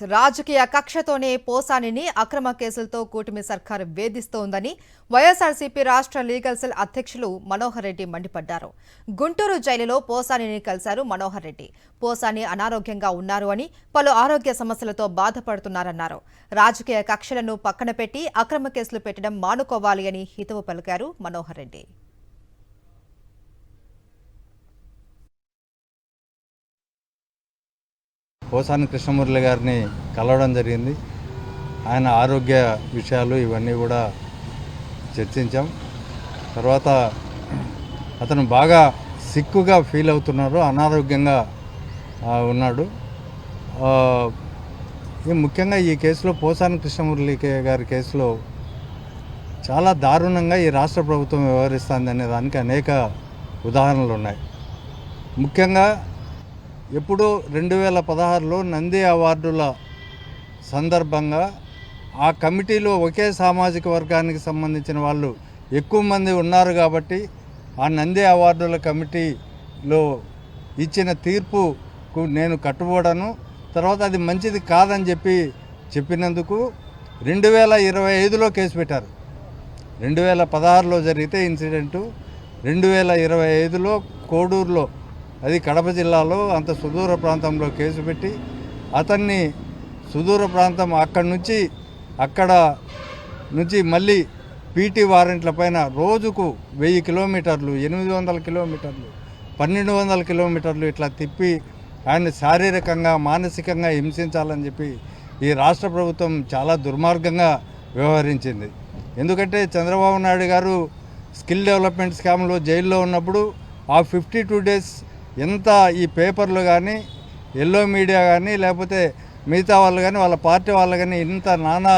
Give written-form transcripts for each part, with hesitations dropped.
రాజకీయ కక్షతోనే పోసానిని అక్రమ కేసులతో కూటమి సర్కారు వేధిస్తోందని వైఎస్ఆర్సీపీ రాష్ట్ర లీగల్ సెల్ అధ్యక్షులు మనోహర్ రెడ్డి మండిపడ్డారు. గుంటూరు జైలులో పోసానిని కలిశారు మనోహర్ రెడ్డి. పోసాని అనారోగ్యంగా ఉన్నారు అని, పలు ఆరోగ్య సమస్యలతో బాధపడుతున్నారన్నారు. రాజకీయ కక్షలను పక్కన పెట్టి అక్రమ కేసులు పెట్టడం మానుకోవాలి అని హితవు పలికారు మనోహర్ రెడ్డి. పోసాని కృష్ణమురళి గారిని కలవడం జరిగింది. ఆయన ఆరోగ్య విషయాలు ఇవన్నీ కూడా చర్చించాం. తర్వాత అతను బాగా సిక్కుగా ఫీల్ అవుతున్నారు, అనారోగ్యంగా ఉన్నాడు. ముఖ్యంగా ఈ కేసులో పోసాని కృష్ణమురళి గారి కేసులో చాలా దారుణంగా ఈ రాష్ట్ర ప్రభుత్వం వ్యవహరిస్తుంది అనే దానికి అనేక ఉదాహరణలు ఉన్నాయి. ముఖ్యంగా ఎప్పుడో 2016లో నంది అవార్డుల సందర్భంగా ఆ కమిటీలో ఒకే సామాజిక వర్గానికి సంబంధించిన వాళ్ళు ఎక్కువ మంది ఉన్నారు కాబట్టి ఆ నంది అవార్డుల కమిటీలో ఇచ్చిన తీర్పుకు నేను కట్టుబడను, తర్వాత అది మంచిది కాదని చెప్పినందుకు 2025లో కేసు పెట్టారు. 2016లో జరిగితే ఇన్సిడెంటు 2025లో కోడూరులో, అది కడప జిల్లాలో అంత సుదూర ప్రాంతంలో కేసు పెట్టి అతన్ని సుదూర ప్రాంతం అక్కడ నుంచి మళ్ళీ పీటీ వారెంట్ల పైన రోజుకు 1000 కిలోమీటర్లు, 800 కిలోమీటర్లు, 1200 కిలోమీటర్లు ఇట్లా తిప్పి ఆయన శారీరకంగా మానసికంగా హింసించాలని చెప్పి ఈ రాష్ట్ర ప్రభుత్వం చాలా దుర్మార్గంగా వ్యవహరించింది. ఎందుకంటే చంద్రబాబు నాయుడు గారు స్కిల్ డెవలప్మెంట్ స్కామ్లో జైల్లో ఉన్నప్పుడు ఆ 52 డేస్ ఎంత ఈ పేపర్లు కానీ, ఎల్లో మీడియా కానీ, లేకపోతే మిగతా వాళ్ళు కానీ, వాళ్ళ పార్టీ వాళ్ళు కానీ ఇంత నానా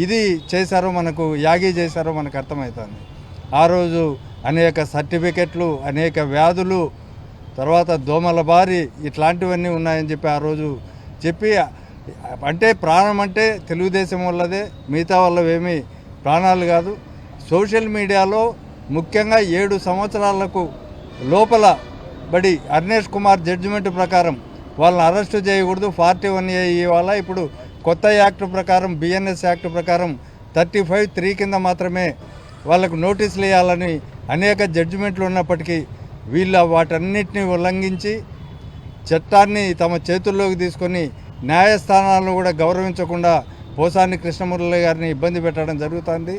ఇది చేశారో, మనకు యాగి చేశారో మనకు అర్థమవుతుంది. ఆ రోజు అనేక సర్టిఫికెట్లు, అనేక వ్యాధులు, తర్వాత దోమల బారి ఇట్లాంటివన్నీ ఉన్నాయని చెప్పి ఆ రోజు చెప్పి, అంటే ప్రాణం అంటే తెలుగుదేశం వాళ్ళదే, మిగతా వాళ్ళవేమీ ప్రాణాలు కాదు. సోషల్ మీడియాలో ముఖ్యంగా 7 సంవత్సరాలకు లోపల బడి అర్నేష్ కుమార్ జడ్జిమెంట్ ప్రకారం వాళ్ళని అరెస్టు చేయకూడదు. 41A ఇవాళ ఇప్పుడు కొత్త యాక్ట్ ప్రకారం, బిఎన్ఎస్ యాక్ట్ ప్రకారం 35(3) కింద మాత్రమే వాళ్ళకు నోటీసులు ఇవ్వాలని అనేక జడ్జిమెంట్లు ఉన్నప్పటికీ వీళ్ళు వాటన్నిటిని ఉల్లంఘించి చట్టాన్ని తమ చేతుల్లోకి తీసుకొని న్యాయస్థానాలను కూడా గౌరవించకుండా పోసాని కృష్ణమురళి గారిని ఇబ్బంది పెట్టడం జరుగుతుంది.